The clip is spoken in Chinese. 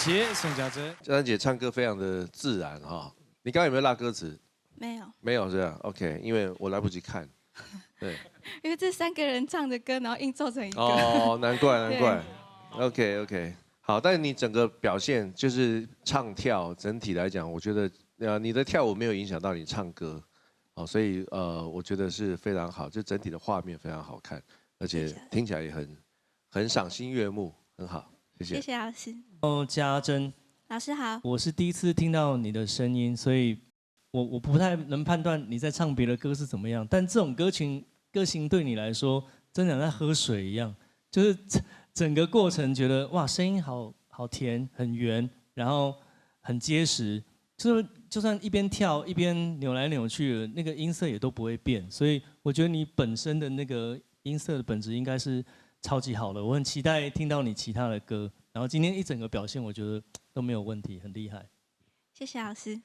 谢谢宋佳珍。佳珍姐唱歌非常的自然哈，你刚刚有没有落歌词？没有，没有这样 OK， 因为我来不及看。对，因为这3个人唱的歌，然后硬凑成一个。哦，难怪。OK， 好，但是你整个表现就是唱跳，整体来讲，我觉得你的跳舞没有影响到你唱歌，哦，所以我觉得是非常好，就整体的画面非常好看，而且听起来也很赏心悦目，很好，谢谢。谢谢老师。佳珍，老师好。我是第一次听到你的声音，所以我不太能判断你在唱别的歌是怎么样，但这种歌型对你来说，真的在喝水一样，就是整个过程觉得哇，声音好甜，很圆，然后很结实，就算一边跳一边扭来扭去的，那个音色也都不会变，所以我觉得你本身的那个音色的本质应该是超级好的，我很期待听到你其他的歌，然后今天一整个表现，我觉得都没有问题，很厉害。谢谢老师。